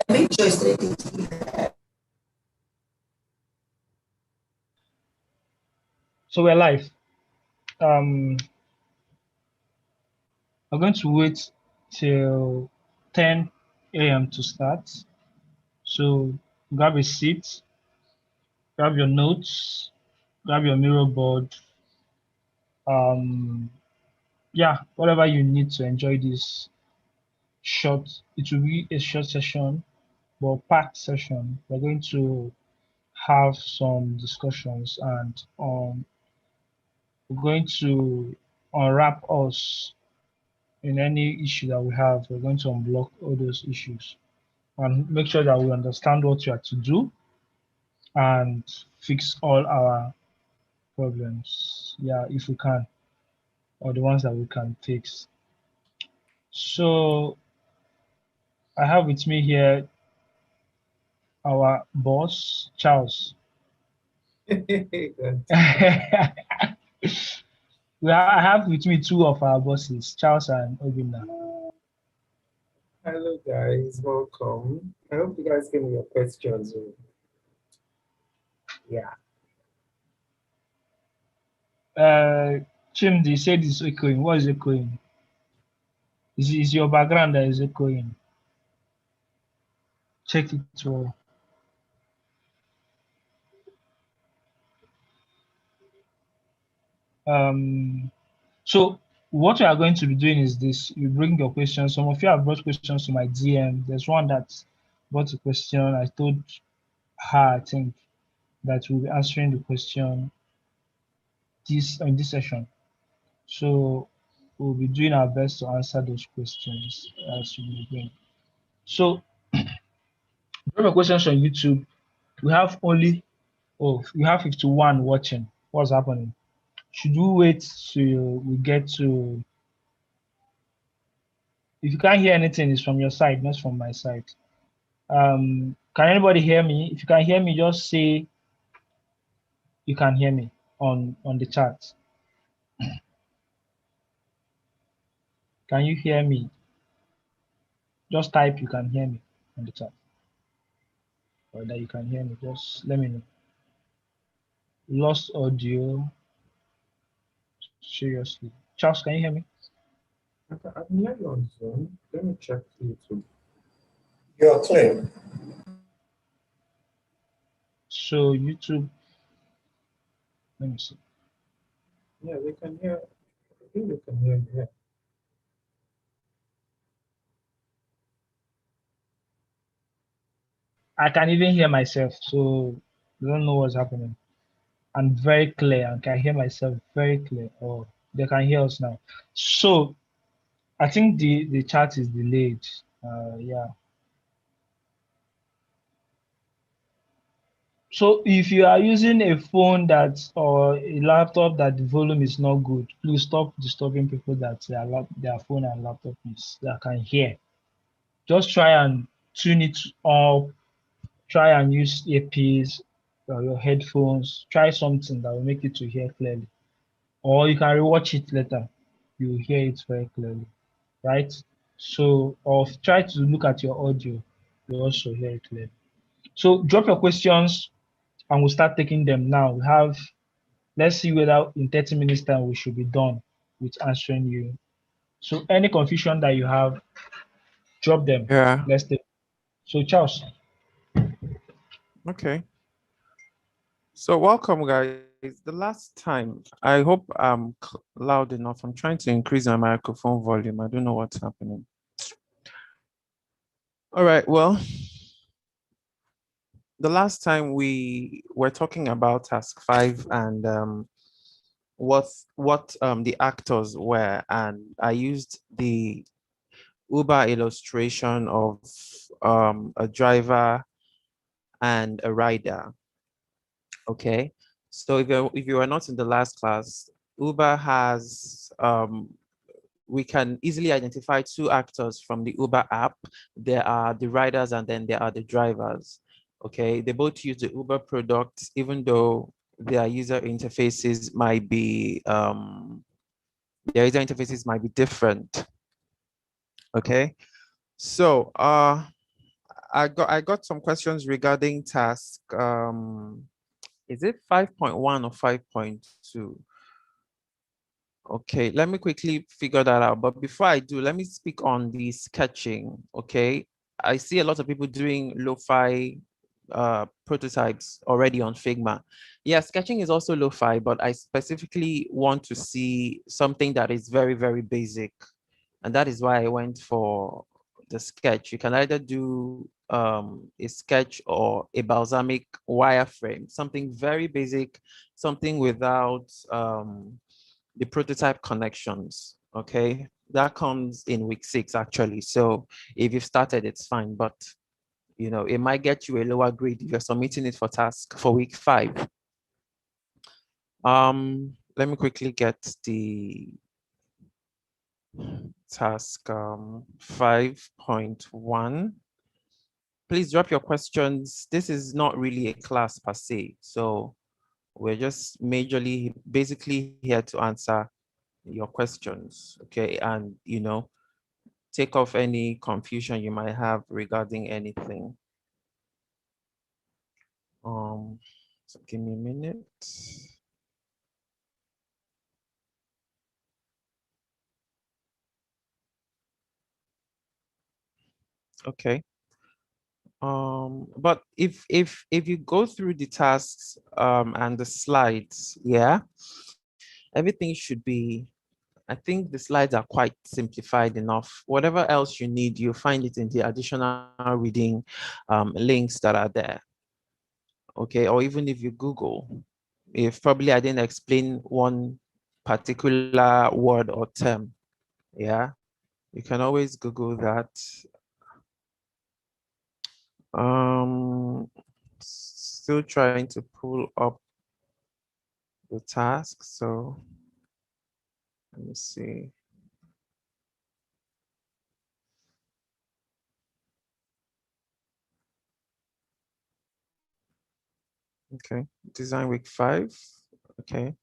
Make sure it's 3:30. So we're live. I'm going to wait till 10 a.m. to start. So grab a seat, grab your notes, grab your Miro board. Yeah, whatever you need to enjoy this short. It will be a short session, but packed session. We're going to have some discussions and we're going to unwrap us in any issue that we have. We're going to unblock all those issues and make sure that we understand what we are to do and fix all our problems. Yeah, if we can, or the ones that we can fix. So I have with me here our boss, Charles. I have with me two of our bosses, Charles and Obina. Hello guys, welcome. I hope you guys give me your questions. Yeah. Chimdi said it's echoing. What is echoing? Is your background that is echoing? Check it well. So what we are going to be doing is this. You bring your questions. Some of you have brought questions to my DM. There's one that brought a question. I told her, I think, that we'll be answering the question in this session. So we'll be doing our best to answer those questions as we bring. So drop your questions on YouTube. We have 51 watching. What's happening? Should we wait till we get to? If you can't hear anything, it's from your side, not from my side. Can anybody hear me? If you can hear me, just say you can hear me on the chat. Can you hear me? Just type you can hear me on the chat. Or that you can hear me. Just let me know. Lost audio. Seriously. Charles, can you hear me? I can hear you on Zoom. Let me check YouTube. You're clear. So YouTube, let me see. Yeah, they can hear. I think they can hear me. Yeah. I can even hear myself, so I don't know what's happening. I'm very clear. I can hear myself very clear. Oh, they can hear us now. So I think the chat is delayed. Yeah. So if you are using a phone or a laptop that the volume is not good, please stop disturbing people that their phone and laptop is that can hear. Just try and tune it up. Try and use earpiece or your headphones. Try something that will make it to hear clearly. Or you can rewatch it later. You will hear it very clearly, right? So, or try to look at your audio. You also hear it clearly. So drop your questions and we'll start taking them now. Let's see whether in 30 minutes time we should be done with answering you. So any confusion that you have, drop them. Yeah. Let's take. So Charles. Okay. So welcome, guys. The last time, I hope I'm loud enough. I'm trying to increase my microphone volume. I don't know what's happening. All right. Well, the last time we were talking about task 5 and what the actors were, and I used the Uber illustration of a driver and a rider. Okay, so if you are not in the last class, Uber has we can easily identify two actors from the Uber app. There are the riders and then there are the drivers. Okay, they both use the Uber product, even though their user interfaces might be different. Okay, so I got some questions regarding task. Is it 5.1 or 5.2? Okay, let me quickly figure that out. But before I do, let me speak on the sketching. Okay, I see a lot of people doing lo-fi prototypes already on Figma. Yeah, sketching is also lo-fi, but I specifically want to see something that is very, very basic. And that is why I went for the sketch. You can either do a sketch or a balsamic wireframe, something very basic, something without the prototype connections. Okay, that comes in week 6 actually. So if you've started, it's fine, but it might get you a lower grade if you're submitting it for task for week 5. Let me quickly get the task 5.1. Please drop your questions. This is not really a class per se, so we're just basically here to answer your questions, okay? And take off any confusion you might have regarding anything. So give me a minute. Okay. But if you go through the tasks and the slides, yeah, everything should be, I think the slides are quite simplified enough. Whatever else you need, you find it in the additional reading links that are there. Okay, or even if you Google, if probably I didn't explain one particular word or term, yeah, you can always Google that. Still trying to pull up the task, so let me see. Okay, design week 5. Okay.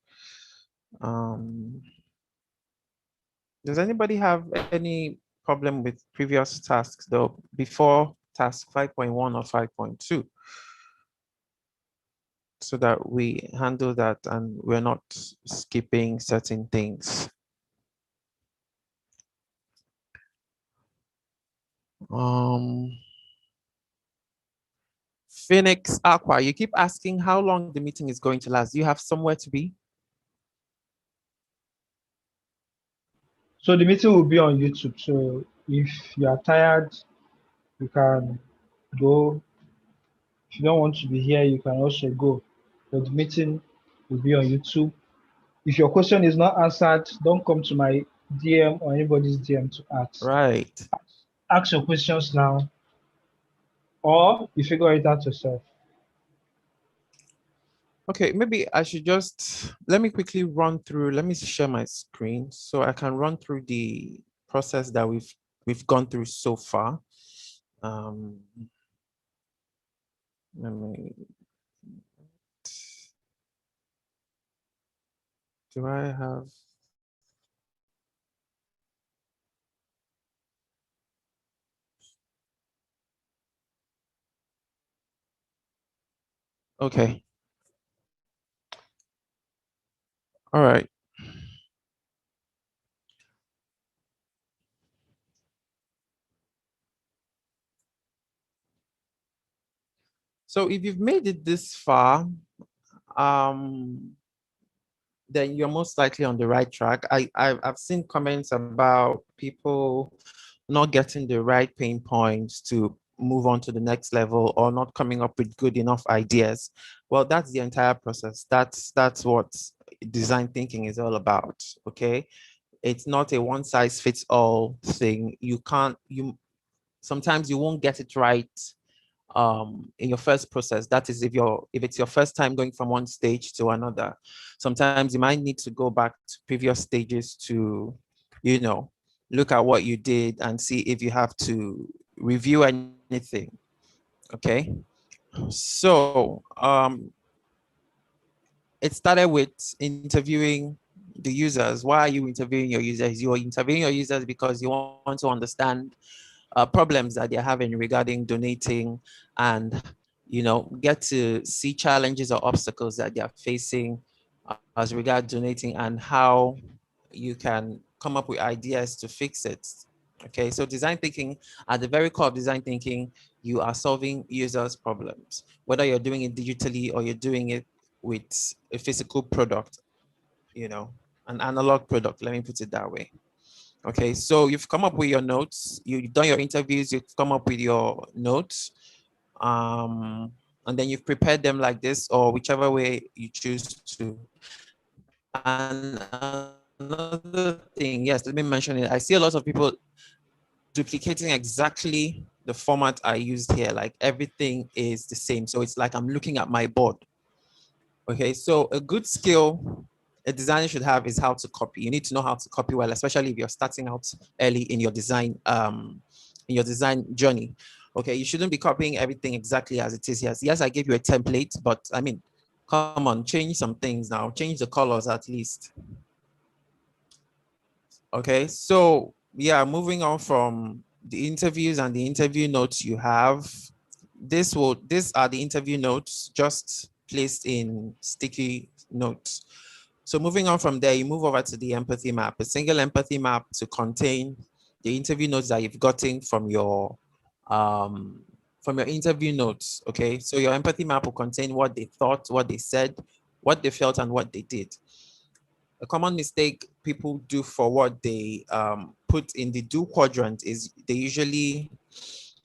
Does anybody have any problem with previous tasks though, before task 5.1 or 5.2? So that we handle that and we're not skipping certain things. Phoenix Aqua, you keep asking how long the meeting is going to last. Do you have somewhere to be? So the meeting will be on YouTube. So if you are tired, you can go. If you don't want to be here, you can also go. But the meeting will be on YouTube. If your question is not answered, don't come to my DM or anybody's DM to ask. Right. Ask your questions now, or you figure it out yourself. Okay, maybe I should just, let me quickly run through, let me share my screen so I can run through the process that we've gone through so far. Let me, do I have, okay. All right. So if you've made it this far, then you're most likely on the right track. I've seen comments about people not getting the right pain points to move on to the next level or not coming up with good enough ideas. Well, that's the entire process. That's what design thinking is all about. Okay. It's not a one size fits all thing. You sometimes you won't get it right in your first process. That is if it's your first time going from one stage to another. Sometimes you might need to go back to previous stages to look at what you did and see if you have to review anything. Okay, so it started with interviewing the users. Why are you interviewing your users? You're interviewing your users because you want to understand problems that they're having regarding donating, and get to see challenges or obstacles that they're facing as regard donating, and how you can come up with ideas to fix it. Okay, so design thinking, at the very core of design thinking, you are solving users' problems, whether you're doing it digitally or you're doing it with a physical product, an analog product, let me put it that way. Okay, so you've come up with your notes, you've done your interviews, you've come up with your notes, and then you've prepared them like this, or whichever way you choose to. And another thing, yes, let me mention it. I see a lot of people duplicating exactly the format I used here. Like everything is the same. So it's like I'm looking at my board. Okay, so a good skill a designer should have is how to copy. You need to know how to copy well, especially if you're starting out early in your design journey. Okay, you shouldn't be copying everything exactly as it is. Yes, I gave you a template, but I mean, come on, change some things now. Change the colors at least. Okay, so yeah, moving on from the interviews and the interview notes you have. These are the interview notes just placed in sticky notes. So moving on from there, you move over to the empathy map, a single empathy map to contain the interview notes that you've gotten from your interview notes. Okay, so your empathy map will contain what they thought, what they said, what they felt, and what they did. A common mistake people do for what they put in the do quadrant is they usually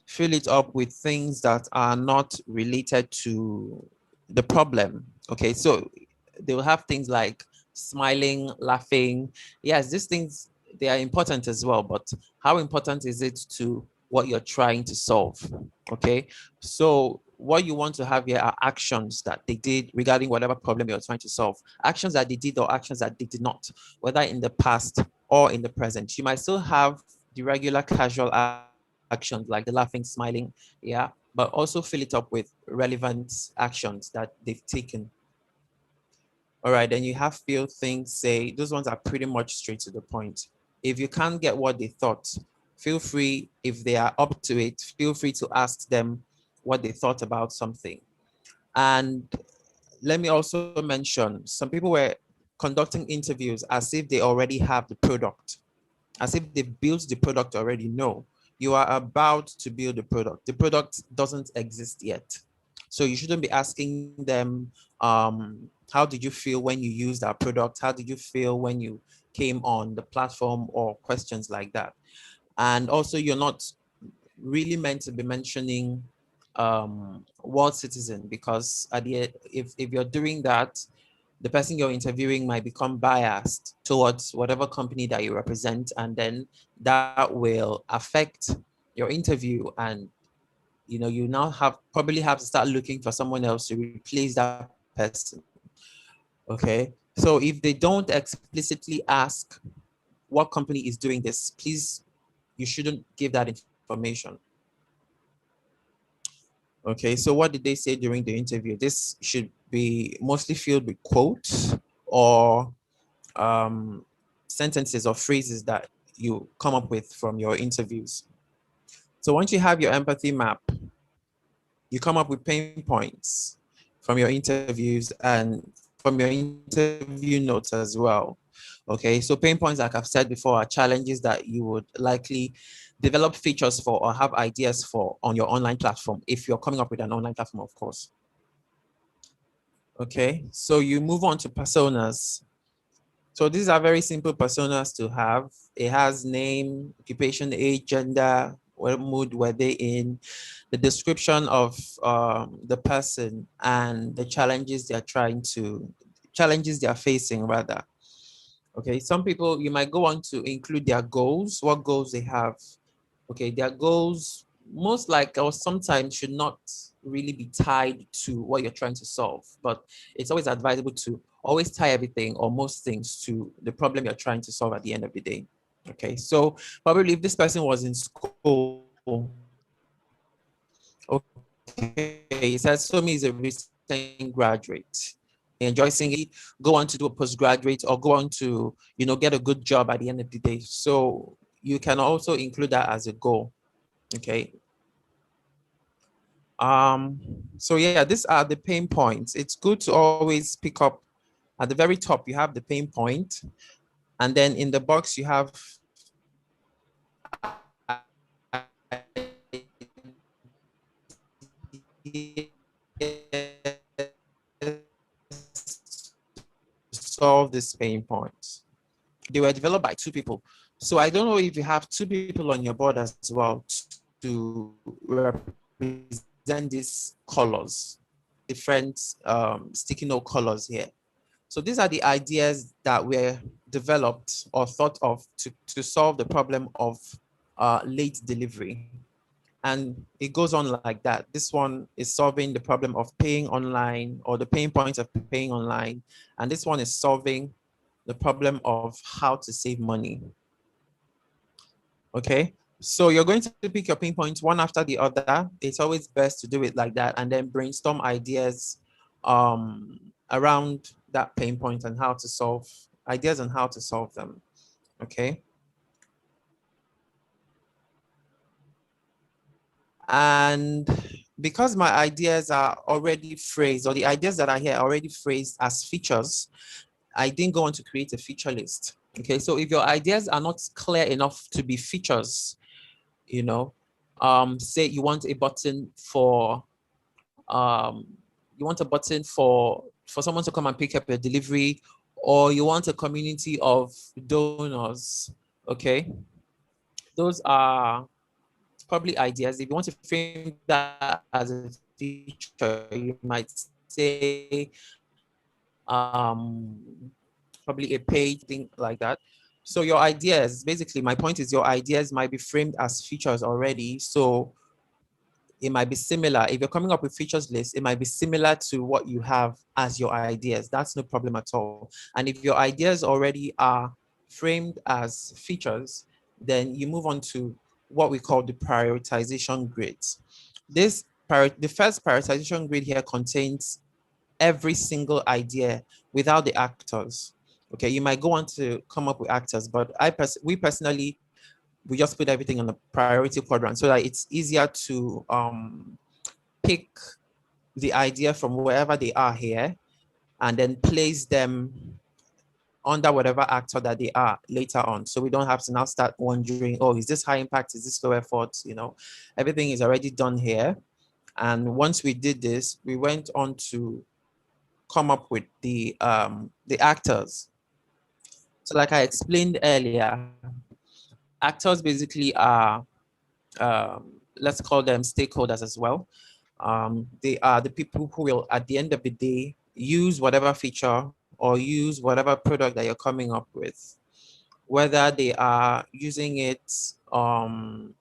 fill it up with things that are not related to the problem. Okay, so they will have things like smiling, laughing. Yes, these things, they are important as well, but how important is it to what you're trying to solve? Okay, so what you want to have here are actions that they did regarding whatever problem you're trying to solve. Actions that they did or actions that they did not, whether in the past or in the present. You might still have the regular casual actions like the laughing, smiling, yeah, but also fill it up with relevant actions that they've taken. All right, then you have feel, think, say. Those ones are pretty much straight to the point. If you can't get what they thought, feel free, if they are up to it, feel free to ask them what they thought about something. And let me also mention, some people were conducting interviews as if they already have the product, as if they've built the product already. No, you are about to build the product. The product doesn't exist yet. So you shouldn't be asking them, how did you feel when you used our product? How did you feel when you came on the platform, or questions like that? And also, you're not really meant to be mentioning world citizen, because if you're doing that, the person you're interviewing might become biased towards whatever company that you represent, and then that will affect your interview, and you now probably have to start looking for someone else to replace that person. Okay, so if they don't explicitly ask what company is doing this, please, you shouldn't give that information. Okay, so what did they say during the interview? This should be mostly filled with quotes or sentences or phrases that you come up with from your interviews. So once you have your empathy map, you come up with pain points from your interviews and from your interview notes as well. Okay, so pain points, like I've said before, are challenges that you would likely develop features for or have ideas for on your online platform, if you're coming up with an online platform, of course. Okay, so you move on to personas. So these are very simple personas to have. It has name, occupation, age, gender, what mood were they in, the description of the person, and the challenges they're facing rather. Okay, some people, you might go on to include their goals, what goals they have. Okay, their goals most like or sometimes should not really be tied to what you're trying to solve, but it's always advisable to always tie everything or most things to the problem you're trying to solve at the end of the day. Okay, so probably if this person was in school, okay, he says, so me is a recent graduate. He enjoys singing, go on to do a postgraduate or go on to, get a good job at the end of the day. So you can also include that as a goal. Okay. So yeah, these are the pain points. It's good to always pick up at the very top, you have the pain point, and then in the box you have solve this pain point. They were developed by two people. So I don't know if you have two people on your board as well to represent these colors, different sticky note colors here. So these are the ideas that were developed or thought of to solve the problem of late delivery. And it goes on like that. This one is solving the problem of paying online or the pain points of paying online. And this one is solving the problem of how to save money. Okay, so you're going to pick your pain points one after the other. It's always best to do it like that and then brainstorm ideas around that pain point and how to solve ideas and how to solve them. Okay. And because my ideas are already phrased, or the ideas that are here are already phrased as features, I didn't go on to create a feature list. Okay, so if your ideas are not clear enough to be features, you know, say you want a button for for someone to come and pick up a delivery, or you want a community of donors. Okay, those are probably ideas. If you want to frame that as a feature, you might say probably a page thing like that. So your ideas, basically my point is your ideas might be framed as features already. So it might be similar. If you're coming up with features list, it might be similar to what you have as your ideas. That's no problem at all. And if your ideas already are framed as features, then you move on to what we call the prioritization grids. The first prioritization grid here contains every single idea without the actors. Okay, you might go on to come up with actors, but we personally, we just put everything on the priority quadrant so that it's easier to pick the idea from wherever they are here and then place them under whatever actor that they are later on. So we don't have to now start wondering, oh, is this high impact? Is this low effort? You know, everything is already done here. And once we did this, we went on to come up with the actors. So like I explained earlier, actors basically are, let's call them stakeholders as well. They are the people who will, at the end of the day, use whatever feature or use whatever product that you're coming up with, whether they are using it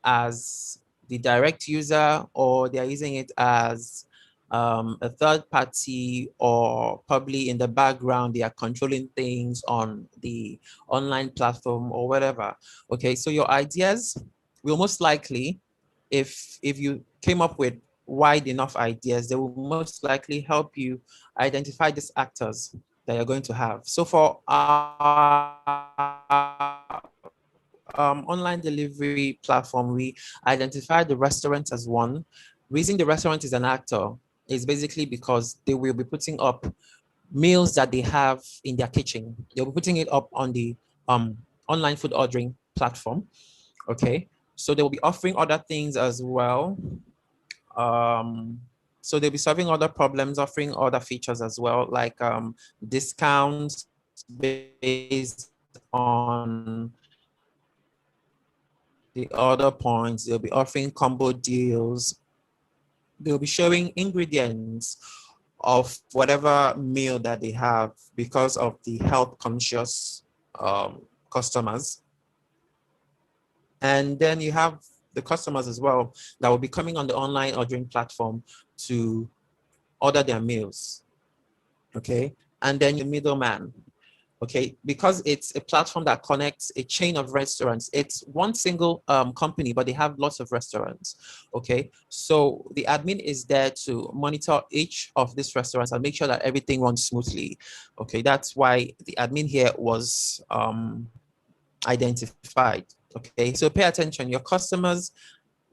as the direct user or they're using it as a third party, or probably in the background they are controlling things on the online platform or whatever. Okay, so your ideas will most likely, if you came up with wide enough ideas, they will most likely help you identify these actors that you're going to have. So for our online delivery platform, we identify the restaurant as one. Reason the restaurant is an actor is basically because they will be putting up meals that they have in their kitchen. They'll be putting it up on the online food ordering platform. Okay, so they'll be offering other things as well. So they'll be solving other problems, offering other features as well, like discounts based on the other points. They'll be offering combo deals. They'll be showing ingredients of whatever meal that they have because of the health conscious customers. And then you have the customers as well that will be coming on the online ordering platform to order their meals. Okay. And then your middleman. Okay, because it's a platform that connects a chain of restaurants. It's one single company, but they have lots of restaurants. Okay, so the admin is there to monitor each of these restaurants and make sure that everything runs smoothly. Okay, that's why the admin here was identified. Okay, so pay attention. Your customers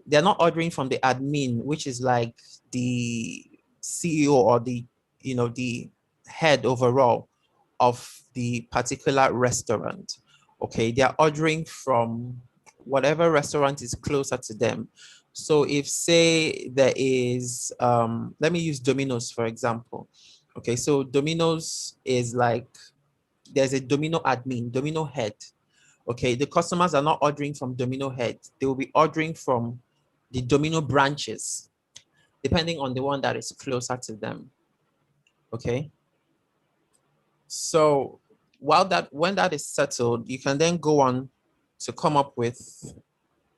they're not ordering from the admin, which is like the CEO or the, the head overall of the particular restaurant. Okay, they are ordering from whatever restaurant is closer to them. So if, say, there is, let me use Domino's for example. Okay, so Domino's is like, there's a Domino admin, Domino head. Okay, the customers are not ordering from Domino head. They will be ordering from the Domino branches, depending on the one that is closer to them. Okay. So when that is settled, you can then go on to come up with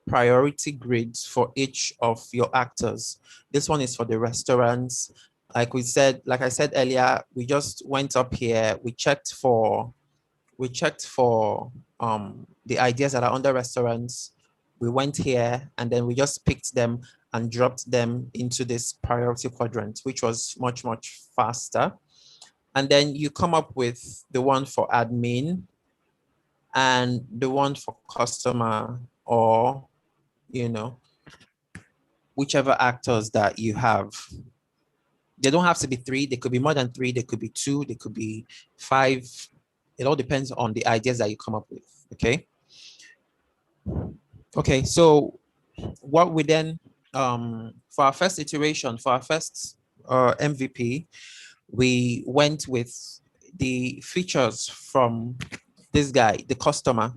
priority grids for each of your actors. This one is for the restaurants. Like I said earlier, we just went up here, we checked for the ideas that are under restaurants. We went here and then we just picked them and dropped them into this priority quadrant, which was much, much faster. And then you come up with the one for admin and the one for customer, or, whichever actors that you have. They don't have to be 3. They could be more than 3. They could be 2. They could be 5. It all depends on the ideas that you come up with. Okay. Okay. So what we then, for our first iteration, for our first MVP, we went with the features from this guy, the customer.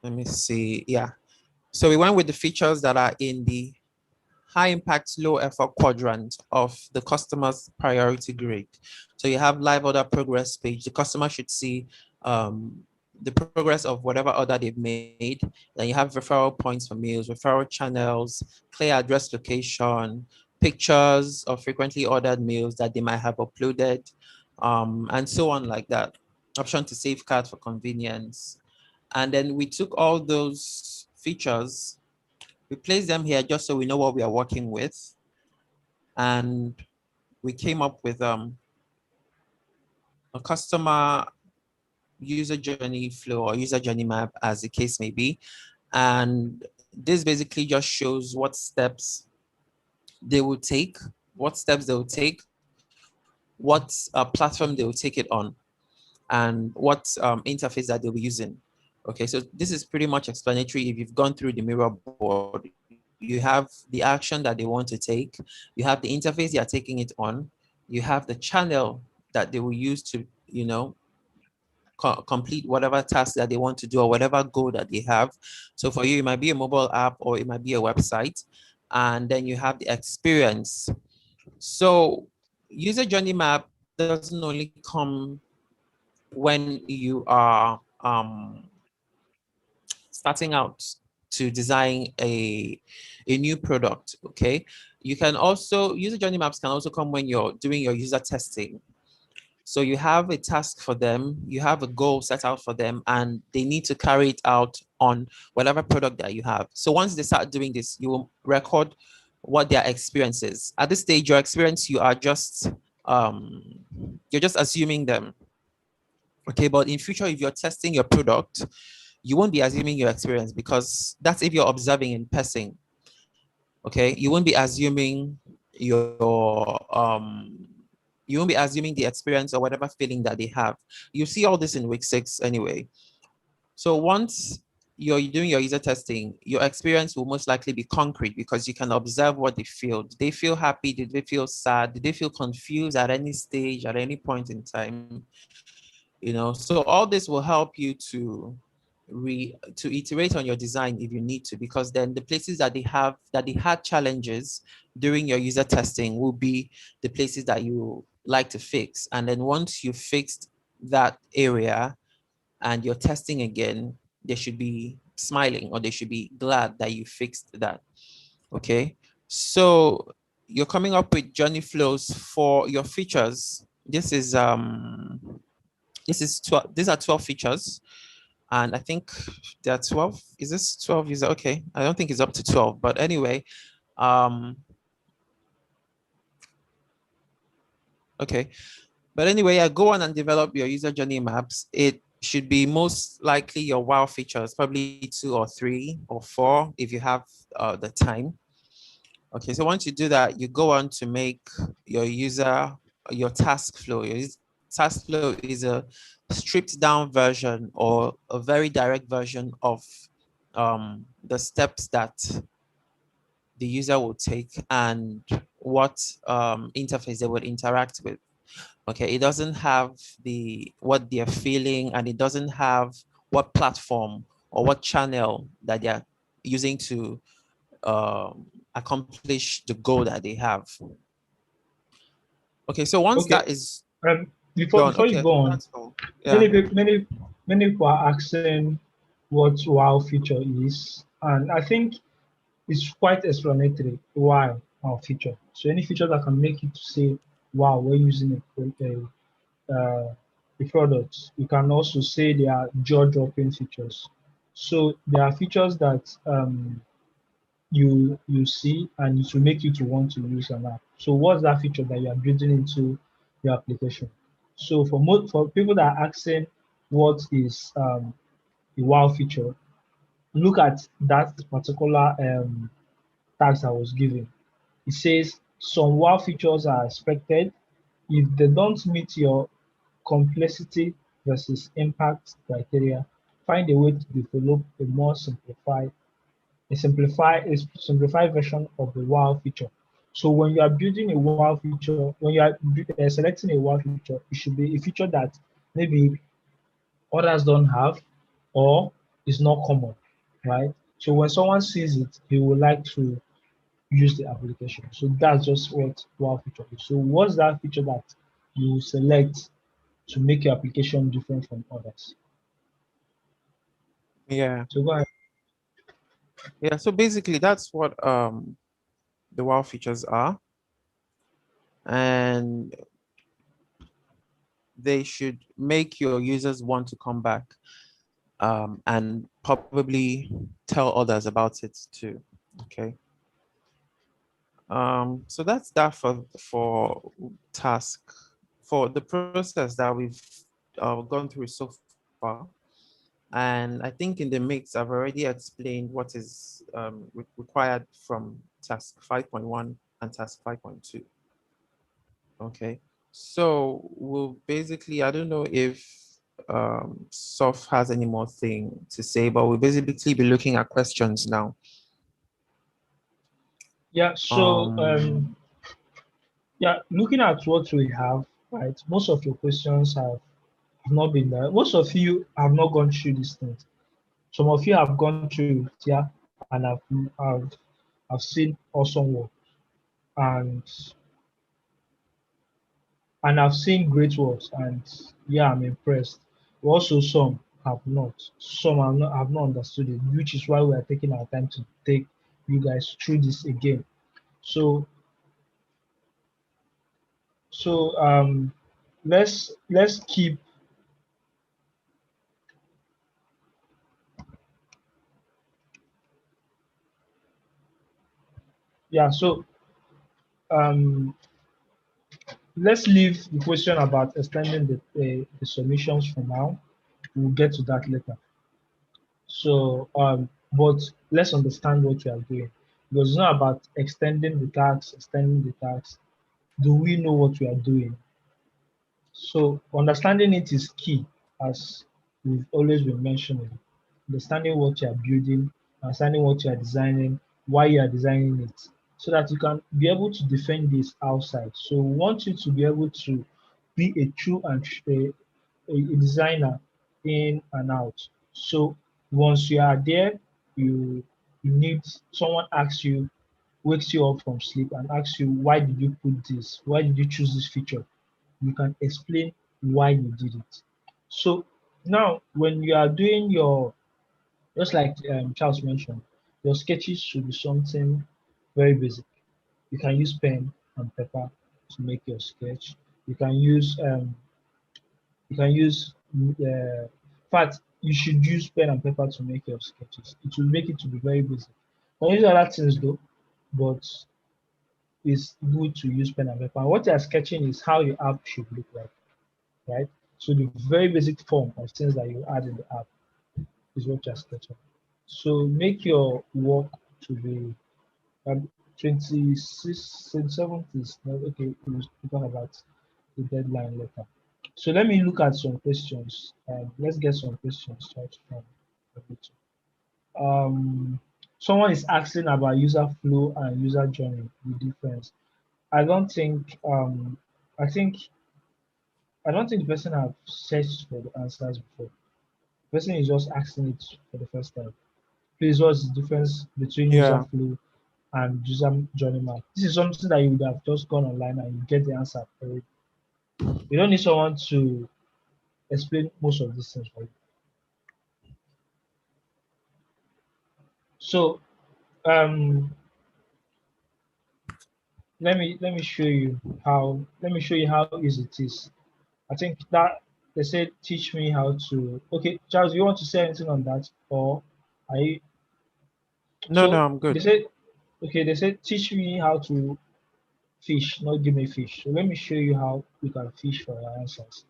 Let me see. Yeah. So we went with the features that are in the high impact, low effort quadrant of the customer's priority grid. So you have live order progress page. The customer should see the progress of whatever order they've made. Then you have referral points for meals, referral channels, clear address location, pictures of frequently ordered meals that they might have uploaded, and so on like that. Option to save cart for convenience. And then we took all those features, we placed them here just so we know what we are working with. And we came up with a customer user journey flow or user journey map, as the case may be. And this basically just shows what steps they will take, what platform they will take it on, and what interface that they'll be using. Okay, so this is pretty much explanatory. If you've gone through the Miro board, you have the action that they want to take, you have the interface they are taking it on, you have the channel that they will use to, complete whatever task that they want to do or whatever goal that they have. So for you, it might be a mobile app or it might be a website. And then you have the experience. So user journey map doesn't only come when you are starting out to design a new product. Okay, you can also, user journey maps can also come when you're doing your user testing. So you have a task for them, you have a goal set out for them, and they need to carry it out on whatever product that you have. So once they start doing this, you will record what their experience is. At this stage, your experience, you're just assuming them. Okay, but in future, if you're testing your product, you won't be assuming your experience, because that's if you're observing in person. Okay, you won't be assuming you won't be assuming the experience or whatever feeling that they have. You see all this in week 6 anyway. So once you're doing your user testing, your experience will most likely be concrete, because you can observe what they feel. Did they feel happy? Did they feel sad? Did they feel confused at any stage, at any point in time? So all this will help you to iterate on your design if you need to, because then the places that they had challenges during your user testing will be the places that you like to fix. And then once you fixed that area and you're testing again, they should be smiling, or they should be glad that you fixed that. Okay, so you're coming up with journey flows for your features. These are 12 features, and I think there are 12. Is this 12? Is okay? I don't think it's up to 12, but anyway, okay. But anyway, go on and develop your user journey maps. It should be most likely your wow features, probably 2 or 3 or 4 if you have the time. Okay, so once you do that, you go on to make your user, your task flow. Your task flow is a stripped down version or a very direct version of the steps that the user will take and what interface they will interact with. Okay, it doesn't have what they're feeling, and it doesn't have what platform or what channel that they're using to accomplish the goal that they have. Okay, so once Okay. that is Before done, before you okay, go on, that's all. Yeah. many people are asking what wow feature is, and I think it's quite explanatory why wow feature. So any feature that can make you to say wow we're using a product. You can also say they are jaw-dropping features. So there are features that you see and it will make you to want to use an app. So what's that feature that you are building into your application? So for people that are asking what is a wow feature, look at that particular task I was given. It says some wow features are expected if they don't meet your complexity versus impact criteria. Find a way to develop a more simplified version of the wow feature. So when you are building a wow feature, when you are selecting a wow feature, it should be a feature that maybe others don't have or is not common, right? So when someone sees it, he would like to use the application. So that's just what wow feature is. So what's that feature that you select to make your application different from others? Yeah. So go ahead. Yeah. So basically that's what the wow features are. And they should make your users want to come back and probably tell others about it too. Okay. So that's that for task, for the process that we've gone through so far. And I think in the mix, I've already explained what is required from task 5.1 and task 5.2. Okay. So we'll basically, I don't know if Soph has any more thing to say, but we'll basically be looking at questions now. Yeah, so Um, yeah, looking at what we have, right? Most of your questions have not been there. Most of you have not gone through these things. Some of you have gone through it, yeah, and have seen awesome work and I've seen great works and yeah, I'm impressed. Also, some have not. Some have not understood it, which is why we are taking our time to take you guys through this again. So so let's keep yeah. So um let's leave the question about extending the submissions for now. We'll get to that later. So, but let's understand what you are doing because it's not about extending the tax. Do we know what we are doing? So, understanding it is key, as we've always been mentioning. Understanding what you are building, understanding what you are designing, why you are designing it, so that you can be able to defend this outside. So, we want you to be able to be a true and a designer in and out. So once you are there, you need someone asks you, wakes you up from sleep and asks you why did you put this? Why did you choose this feature? You can explain why you did it. So now when you are doing your just like Charles mentioned, your sketches should be something very basic. You can use pen and paper to make your sketch. You can use in fact, you should use pen and paper to make your sketches. It will make it to be very basic. You can use other things though, but it's good to use pen and paper. What you are sketching is how your app should look like, right? So the very basic form of things that you add in the app is what you're sketching. So make your work to be 26, 27th is not okay. We'll talk about the deadline later. So let me look at some questions. Let's get some questions right from everything. Someone is asking about user flow and user journey, the difference. I don't think I think I don't think the person have searched for the answers before. The person is just asking it for the first time. Please, what's the difference between user Yeah. flow and user journey map? This is something that you would have just gone online and you get the answer already. You don't need someone to explain most of these things for you. So um, let me show you how easy it is. I think that they said teach me how to. Okay, Charles, you want to say anything on that, or are you? No, So I'm good. they said, okay, they said teach me how to fish, not give me fish. So let me show you how you can fish for your answers.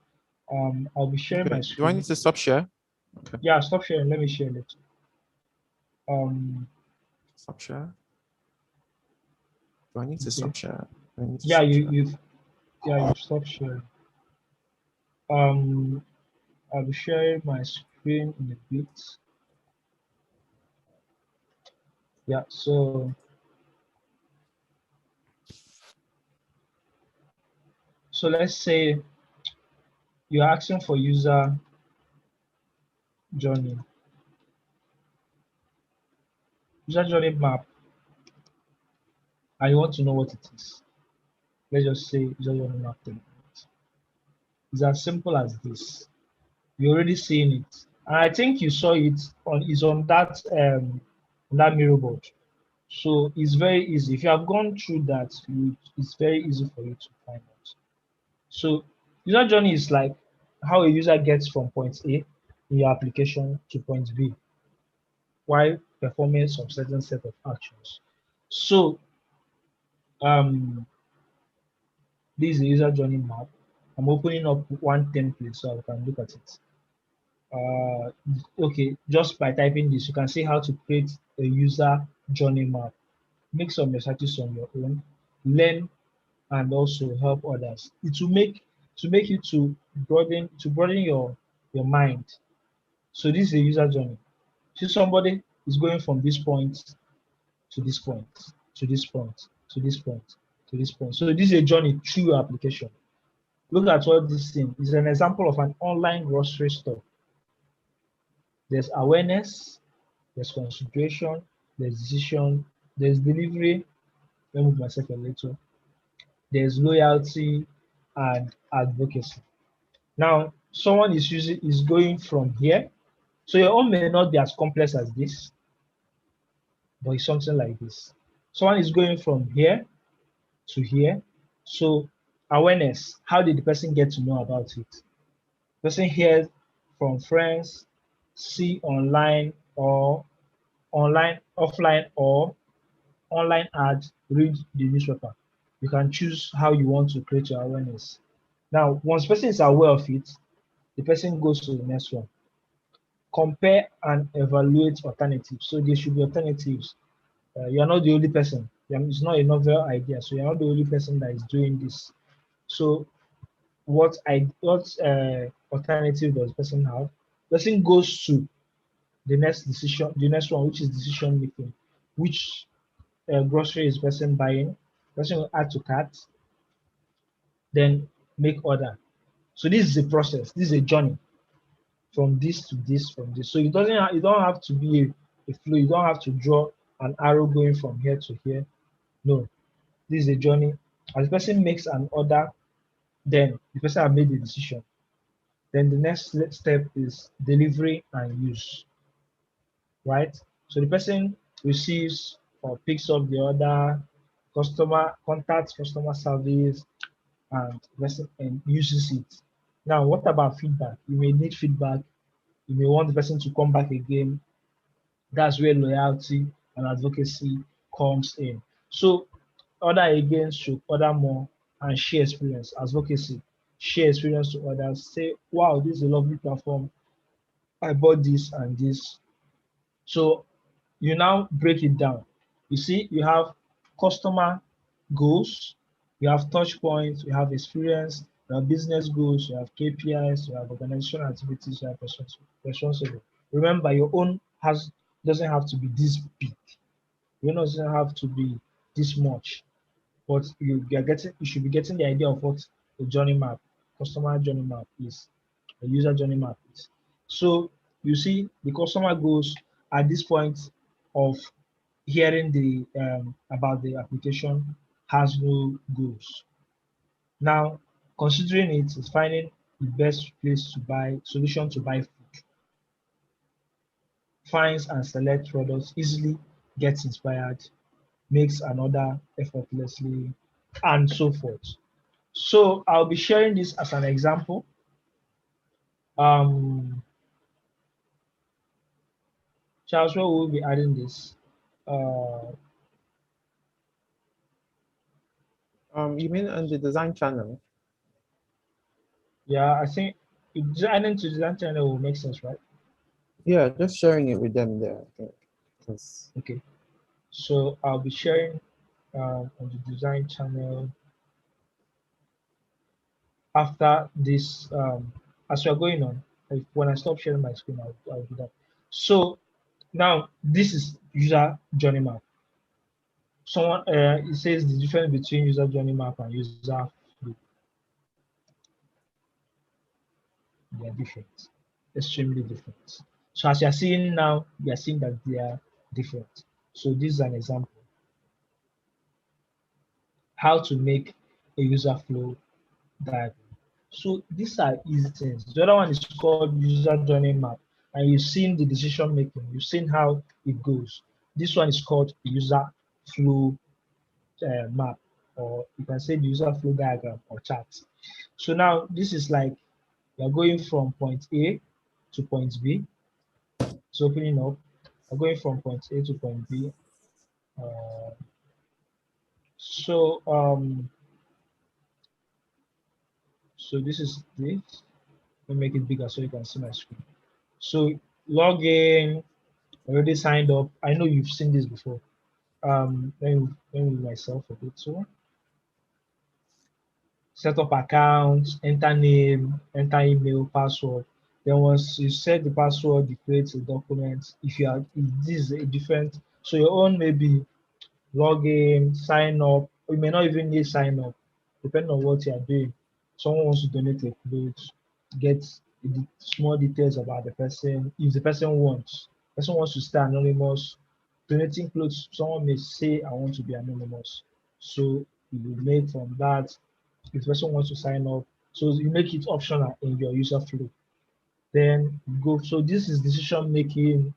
I'll be sharing my Okay. Do I screen. need to stop share? Okay. Yeah, stop sharing. Let me share it. Um, Stop share. Do I need to okay. stop share? I need to Yeah, stop share. you've stopped sharing. Um, I'll be sharing my screen in a bit. Yeah, so let's say you're asking for user journey. User journey map, and you want to know what it is. Let's just say user journey map template. It's as simple as this. You're already seeing it. And I think you saw it on that Miro board. So it's very easy. If you have gone through that, it's very easy for you to find out. So user journey is like how a user gets from point A in your application to point B while performing some certain set of actions. So um, this is the user journey map. I'm opening up one template so I can look at it. Okay, just by typing this, you can see how to create a user journey map. Make some researches on your own, learn and also help others. It will make you to broaden your mind. So this is a user journey. See somebody is going from this point to this point, to this point, to this point, to this point. So this is a journey through your application. Look at what this thing is an example of an online grocery store. There's awareness, there's consideration, there's decision, there's delivery. Let me move myself a little. There's loyalty and advocacy. Now, someone is going from here. So your own may not be as complex as this, but it's something like this. Someone is going from here to here. So awareness, how did the person get to know about it? Person hears from friends, see online or offline or online ads, read the newspaper. You can choose how you want to create your awareness. Now, once person is aware of it, the person goes to the next one. Compare and evaluate alternatives. So there should be alternatives. You're not the only person. It's not a novel idea. So you're not the only person that is doing this. So what alternative does the person have? Person goes to the next one, which is decision making. Which grocery is person buying? Person will add to cart, then make order. So this is a process. This is a journey from this to this, from this. So you don't have to be a flow. You don't have to draw an arrow going from here to here. No, this is a journey. As the person makes an order, then the person has made the decision. Then the next step is delivery and use, right? So the person receives or picks up the order, customer contacts customer service, and uses it. Now, what about feedback? You may need feedback. You may want the person to come back again. That's where loyalty and advocacy comes in. So order again should order more and share experience. Advocacy. share experience to others. Say, wow, this is a lovely platform. I bought this and this. So you now break it down. You see, you have customer goals, you have touch points, you have experience, you have business goals, you have KPIs, you have organizational activities, you have responsible. Remember, your own has doesn't have to be this big. Your own doesn't have to be this much, but you should be getting the idea of what a journey map, customer journey map is, a user journey map is. So you see, the customer goals at this point of hearing the about the application has no goals. Now, considering it is finding the best place to buy solution to buy food, finds and selects products easily, gets inspired, makes another effortlessly, and so forth. So I'll be sharing this as an example. Um, Charles, where will be adding this? Uh, You mean on the design channel? yeah, I think adding to design channel will make sense, right? Yeah, just sharing it with them there, I think. 'Cause- Okay. So I'll be sharing on the design channel after this. As we're going on, when I stop sharing my screen, I'll do that. So now this is user journey map. Someone it says the difference between user journey map and user flow. They are different, extremely different. So as you're seeing now, you're seeing that they are different. So this is an example how to make a user flow diagram. So these are easy things. The other one is called user journey map, and you've seen the decision making. You've seen how it goes. This one is called user flow map, or you can say the user flow diagram or chart. So now this is like you're going from point A to point B. It's opening up. You're going from point A to point B. Uh, so so this is this. Let me make it bigger so you can see my screen. So log in, already signed up. I know you've seen this before. Let me myself a bit so set up account, enter name, enter email, password. Then once you set the password, you create a document. If this is a different, so your own maybe log in, sign up, or you may not even need sign up, depending on what you are doing. Someone wants to donate a clothes, get the small details about the person. If the person wants to stay anonymous, donating clothes, someone may say, I want to be anonymous. So you will make from that, if the person wants to sign up, so you make it optional in your user flow. Then you go, so this is decision making,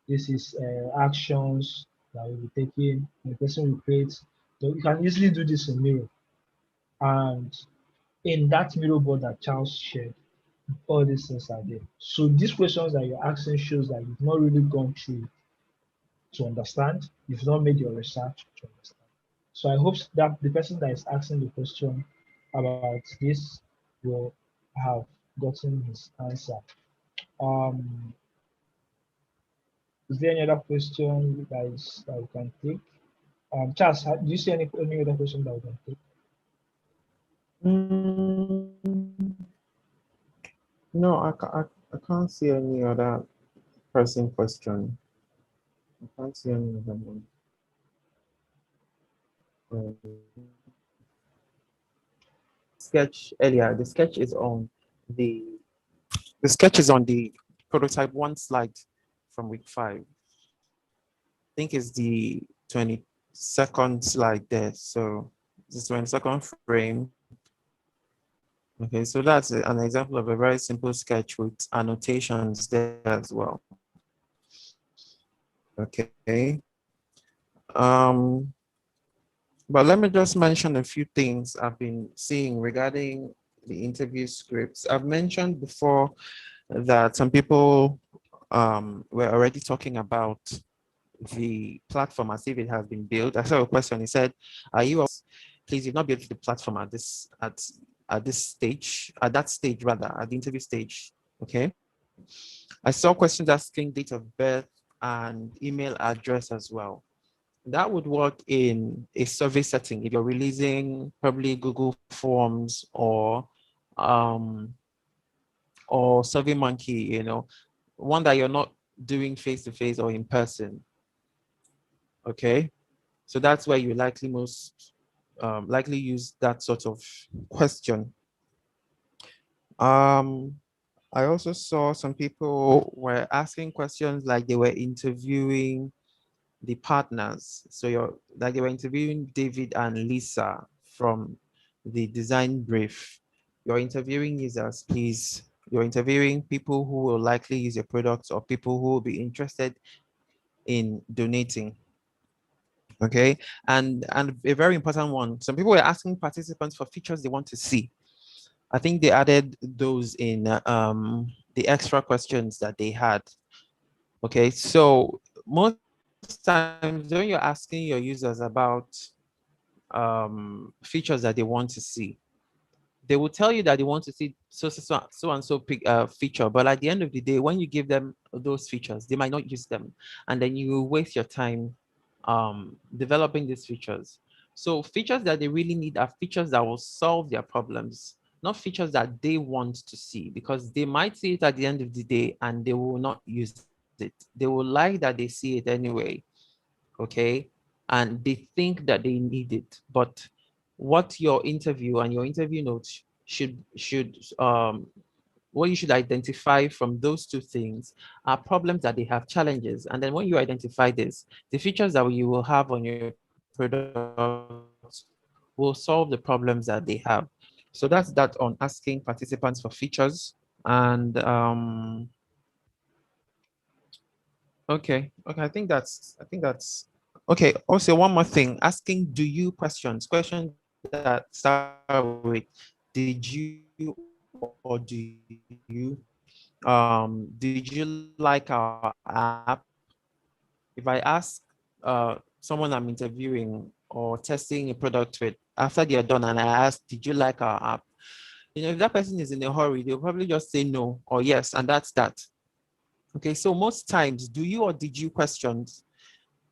this is actions that will be taken. The person will create. So you can easily do this in Miro. And in that Miro board that Charles shared, all these things are there. So these questions that you're asking shows that you've not really gone through to understand. You've not made your research to understand. So I hope that the person that is asking the question about this will have gotten his answer. Um, is there any other question guys that we can take? Charles, do you see any other question that we can take? Mm, no, I can't see any other pressing question. I can't see any other one. Um, sketch earlier. The the sketch is on the prototype one slide from week 5. I think it's the 22nd slide there. So this 22nd frame. Okay, so that's an example of a very simple sketch with annotations there as well. Okay. But let me just mention a few things I've been seeing regarding the interview scripts. I've mentioned before that some people were already talking about the platform as if it has been built. I saw a question. He said, "Are you? Please, you've not built the platform at at this stage, at that stage rather, at the interview stage. Okay. I saw questions asking date of birth and email address as well. That would work in a survey setting if you're releasing probably Google Forms um, or SurveyMonkey, one that you're not doing face to face or in person. Okay, so that's where you likely likely use that sort of question. I also saw some people were asking questions like they were interviewing the partners. So you're like they were interviewing David and Lisa from the design brief. You're interviewing users, please. You're interviewing people who will likely use your products or people who will be interested in donating. Okay. And a very important one. Some people were asking participants for features they want to see. I think they added those in the extra questions that they had. Okay, so most times when you're asking your users about features that they want to see, they will tell you that they want to see so and so feature, but at the end of the day, when you give them those features, they might not use them, and then you waste your time developing these features. So features that they really need are features that will solve their problems, not features that they want to see, because they might see it at the end of the day and they will not use it. They will like that they see it anyway, okay? And they think that they need it. But what your interview and your interview notes should what you should identify from those two things are problems that they have, challenges. And then when you identify this, the features that you will have on your product will solve the problems that they have. So that's that on asking participants for features. And okay, I think that's okay. Also, one more thing, asking do you questions that start with did you or do you. Did you like our app? If I ask someone I'm interviewing or testing a product with, after they are done and I ask, did you like our app? If that person is in a hurry, they'll probably just say no or yes, and that's that. Okay, so most times, do you or did you questions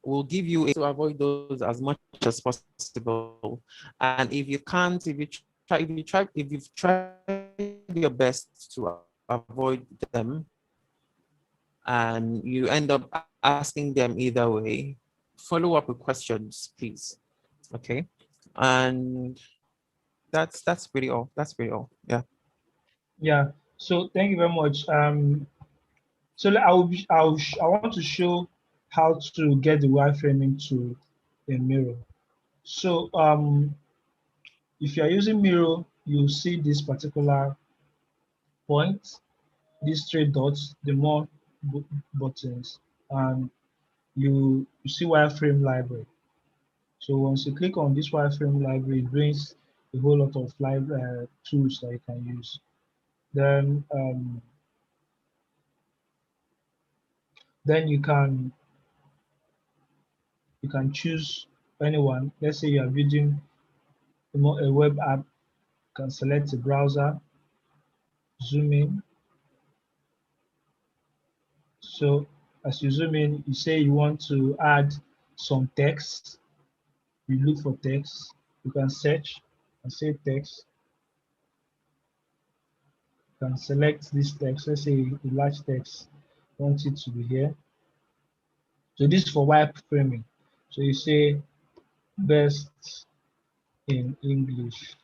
will give you to avoid those as much as possible. And if you can't, if you've tried your best to avoid them, and you end up asking them either way, follow up with questions, please. Okay, and that's pretty all. Yeah. Yeah. So thank you very much. So I want to show how to get the wireframing to a Miro. So if you are using Miro, you see this particular point, these three dots, the more buttons, and you see wireframe library. So once you click on this wireframe library, it brings a whole lot of tools that you can use. Then you can choose anyone. Let's say you are building a web app. You can select a browser, zoom in. So as you zoom in, you say you want to add some text. You look for text. You can search and say text. You can select this text. Let's say a large text. You want it to be here. So this is for wireframing. So you say best in English.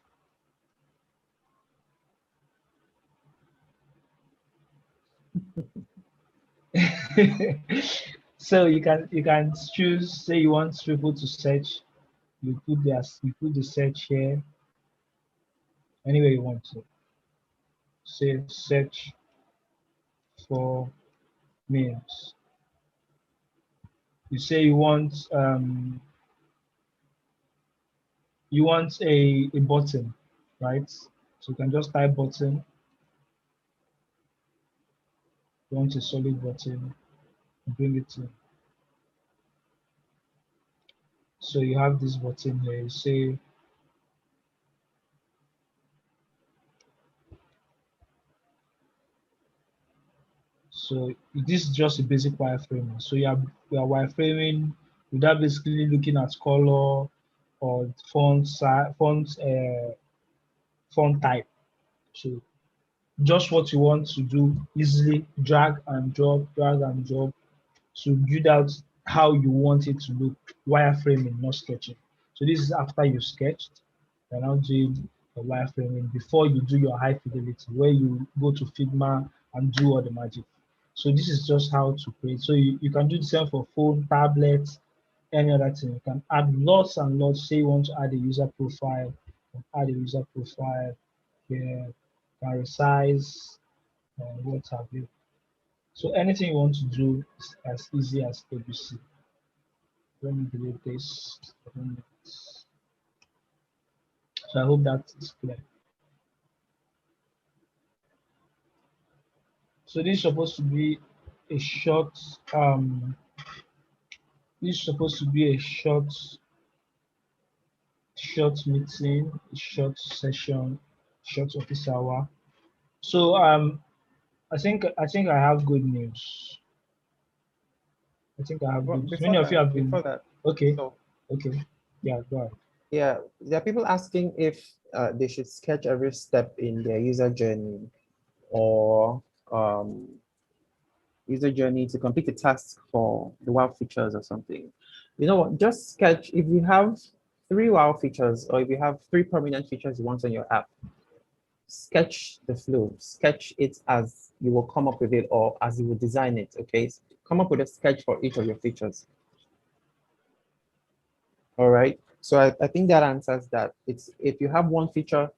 So you can choose, say you want people to search, you put the search here anywhere you want to. Say search for memes. You say you want a button, right? So you can just type button. You want a solid button, bring it in. So you have this button here. You say So this is just a basic wireframing. So you are wireframing without basically looking at color or font size, font type. So just what you want to do, easily drag and drop to build out how you want it to look, wireframing, not sketching. So this is after you sketched, you're now doing the wireframing before you do your high fidelity, where you go to Figma and do all the magic. So this is just how to create. So you can do the same for phone, tablets, any other thing. You can add lots and lots. Say you want to add a user profile, add a user profile here, can resize, what have you. So anything you want to do is as easy as ABC. Let me delete this. So I hope that is clear. So this is supposed to be a short this is supposed to be a short meeting, a short session, short office hour. So I think I have good news. I think I have Well, good news. before Many of you that, have been okay. so Okay. Yeah, go ahead. yeah, there are people asking if they should sketch every step in their user journey or um, user journey to complete a task for the wow features or something. You know what? Just sketch. If you have 3 wow features or if you have 3 prominent features you want on your app, sketch the flow. Sketch it as you will come up with it or as you will design it. Okay, come up with a sketch for each of your features. All right. So I think that answers that. It's if you have one feature,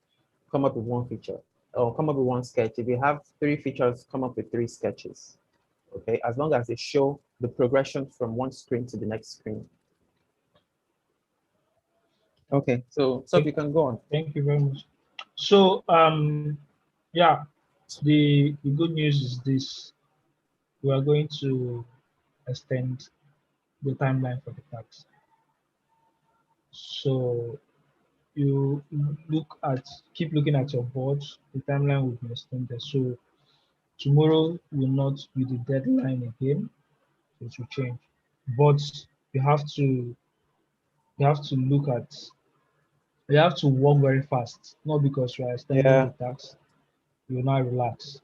come up with one feature or come up with one sketch. If you have 3 features, come up with 3 sketches. Okay, as long as they show the progression from one screen to the next screen. Okay, so if you can go on. Thank you very much. So yeah, the good news is this: we are going to extend the timeline for the tax. So you keep looking at your board. The timeline will be extended. So tomorrow will not be the deadline again. It will change, but you have to look at you have to work very fast. Not because you are extending the Yeah. tax, you will not relax.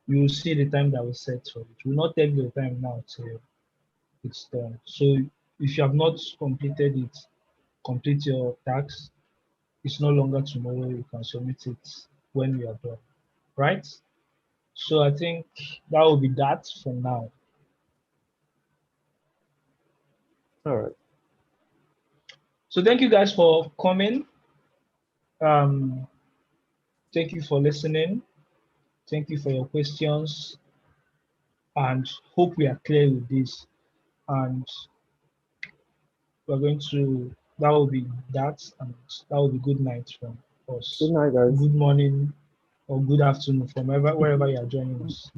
You will see the time that we set for it. It will not take the time now till it's done. So if you have not completed it, complete your tax. It's no longer tomorrow. You can submit it when you are done, right? So I think that will be that for now. All right. So thank you guys for coming. Um, thank you for listening. Thank you for your questions, and hope we are clear with this. And we're going to that will be that, and that will be good night from Good us. night, guys. Good morning or good afternoon from wherever you are joining us.